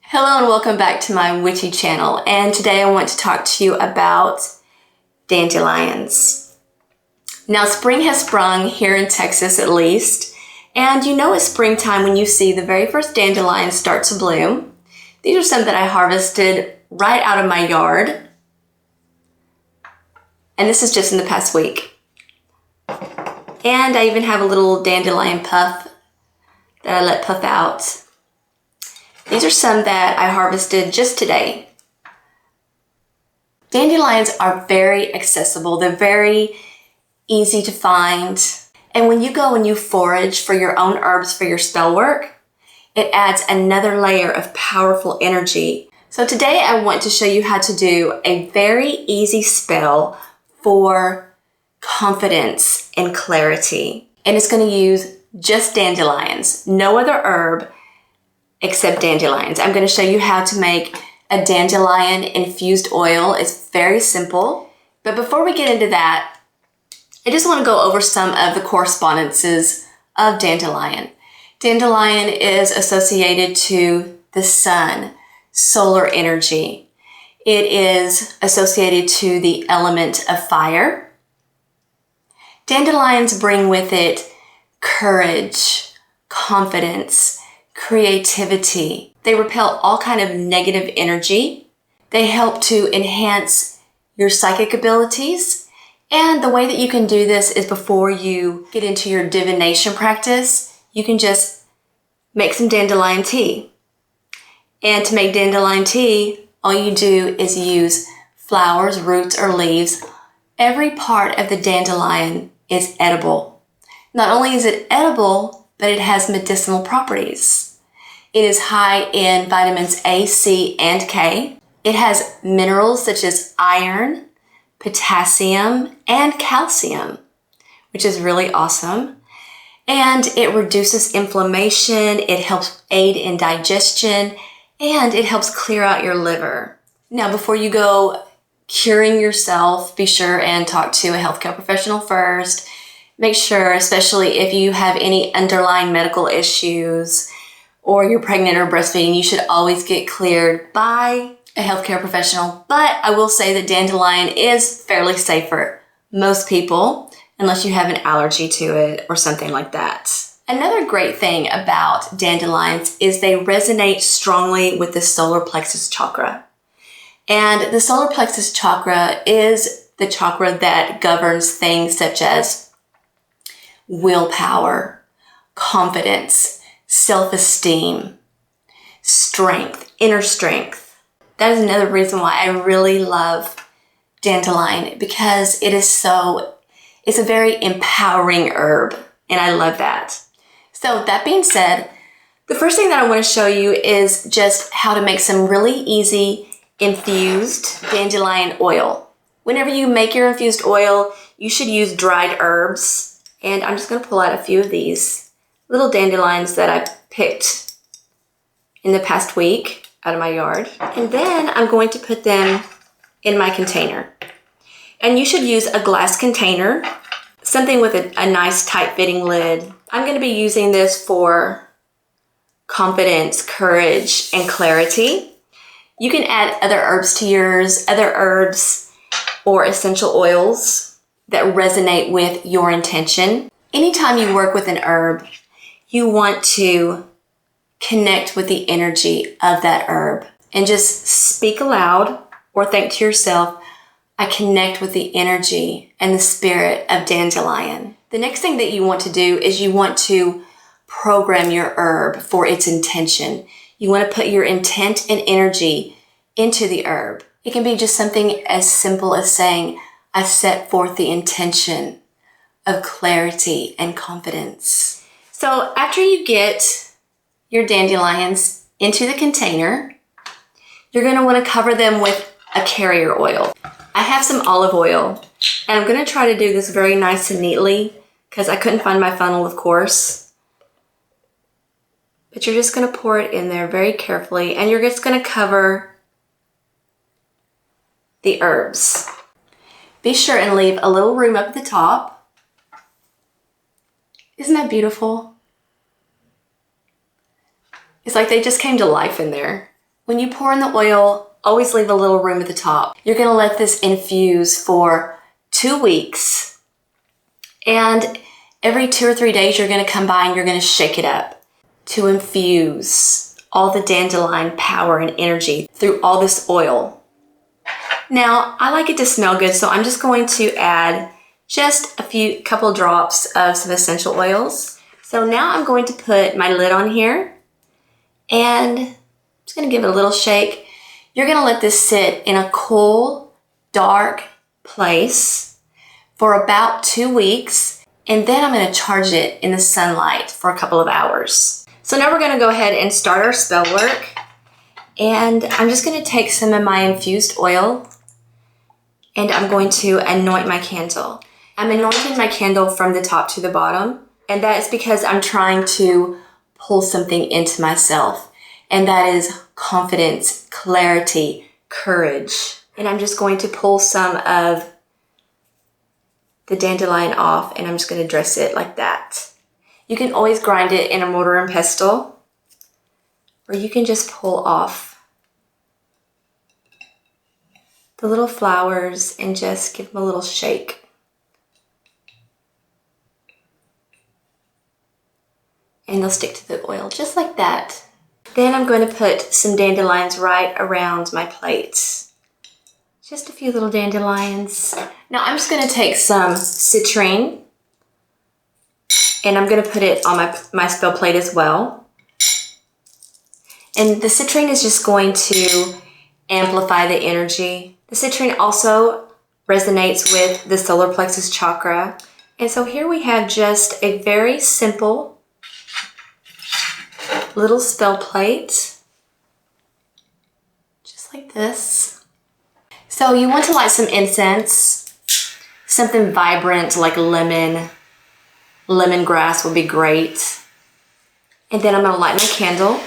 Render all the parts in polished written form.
Hello and welcome back to my witchy channel, and today I want to talk to you about dandelions. Now spring has sprung here in Texas at least, and you know it's springtime when you see the very first dandelions start to bloom. These are some that I harvested right out of my yard, and this is just in the past week. And I even have a little dandelion puff that I let puff out. These are some that I harvested just today. Dandelions are very accessible. They're very easy to find. And when you go and you forage for your own herbs for your spell work, it adds another layer of powerful energy. So today I want to show you how to do a very easy spell for confidence and clarity. And it's going to use just dandelions, no other herb except dandelions. I'm going to show you how to make a dandelion infused oil. It's very simple. But before we get into that, I just want to go over some of the correspondences of dandelion. Dandelion is associated to the sun, solar energy. It is associated to the element of fire. Dandelions bring with it courage, confidence, creativity. They repel all kind of negative energy. They help to enhance your psychic abilities. And the way that you can do this is before you get into your divination practice, you can just make some dandelion tea. And to make dandelion tea, all you do is use flowers, roots, or leaves. Every part of the dandelion is edible. Not only is it edible, but it has medicinal properties. It is high in vitamins A, C, and K. It has minerals such as iron, potassium, and calcium, which is really awesome. And it reduces inflammation, it helps aid in digestion, and it helps clear out your liver. Now, before you go curing yourself, be sure and talk to a healthcare professional first. Make sure, especially if you have any underlying medical issues or you're pregnant or breastfeeding, you should always get cleared by a healthcare professional. But I will say that dandelion is fairly safe for most people, unless you have an allergy to it or something like that. Another great thing about dandelions is they resonate strongly with the solar plexus chakra. And the solar plexus chakra is the chakra that governs things such as willpower, confidence, self-esteem, strength, inner strength. That is another reason why I really love dandelion, because it's a very empowering herb, and I love that. So that being said, the first thing that I want to show you is just how to make some really easy infused dandelion oil. Whenever you make your infused oil, you should use dried herbs, and I'm just going to pull out a few of these little dandelions that I picked in the past week out of my yard. And then I'm going to put them in my container. And you should use a glass container, something with a nice tight fitting lid. I'm going to be using this for confidence, courage, and clarity. You can add other herbs to yours, other herbs or essential oils that resonate with your intention. Anytime you work with an herb, you want to connect with the energy of that herb and just speak aloud or think to yourself, I connect with the energy and the spirit of dandelion. The next thing that you want to do is you want to program your herb for its intention. You want to put your intent and energy into the herb. It can be just something as simple as saying, I set forth the intention of clarity and confidence. So after you get your dandelions into the container, you're going to want to cover them with a carrier oil. I have some olive oil, and I'm going to try to do this very nice and neatly because I couldn't find my funnel, of course. But you're just going to pour it in there very carefully, and you're just going to cover the herbs. Be sure and leave a little room up at the top Isn't that beautiful? It's like they just came to life in there. When you pour in the oil, always leave a little room at the top. You're gonna let this infuse for 2 weeks. And every 2 or 3 days, you're gonna come by and you're gonna shake it up to infuse all the dandelion power and energy through all this oil. Now, I like it to smell good, so I'm just going to add just a couple drops of some essential oils. So now I'm going to put my lid on here and I'm just gonna give it a little shake. You're gonna let this sit in a cool, dark place for about 2 weeks, and then I'm gonna charge it in the sunlight for a couple of hours. So now we're gonna go ahead and start our spell work. And I'm just gonna take some of my infused oil and I'm going to anoint my candle. I'm anointing my candle from the top to the bottom, and that is because I'm trying to pull something into myself, and that is confidence, clarity, courage. And I'm just going to pull some of the dandelion off, and I'm just going to dress it like that. You can always grind it in a mortar and pestle, or you can just pull off the little flowers and just give them a little shake. And they'll stick to the oil just like that. Then I'm going to put some dandelions right around my plate. Just a few little dandelions. Now I'm just going to take some citrine and I'm going to put it on my spell plate as well. And the citrine is just going to amplify the energy. The citrine also resonates with the solar plexus chakra. And so here we have just a very simple little spell plate, just like this. So you want to light some incense, something vibrant like lemongrass would be great. And then I'm gonna light my candle.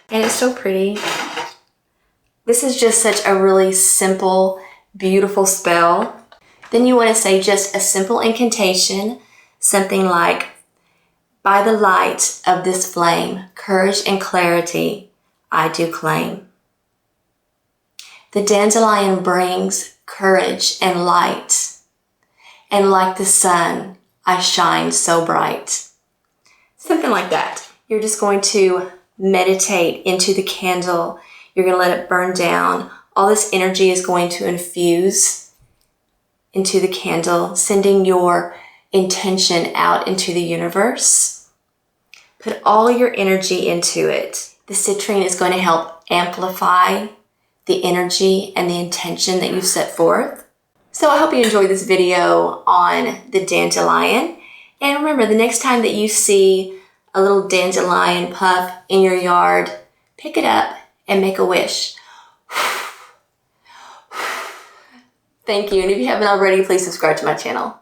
And it's so pretty. This is just such a really simple, beautiful spell. Then you want to say just a simple incantation, something like, by the light of this flame, courage and clarity I do claim. The dandelion brings courage and light, and like the sun, I shine so bright. Something like that. You're just going to meditate into the candle. You're going to let it burn down. All this energy is going to infuse into the candle, sending your intention out into the universe. Put all your energy into it. The citrine is going to help amplify the energy and the intention that you've set forth. So I hope you enjoyed this video on the dandelion. And remember, the next time that you see a little dandelion puff in your yard, pick it up and make a wish. Thank you. And if you haven't already, please subscribe to my channel.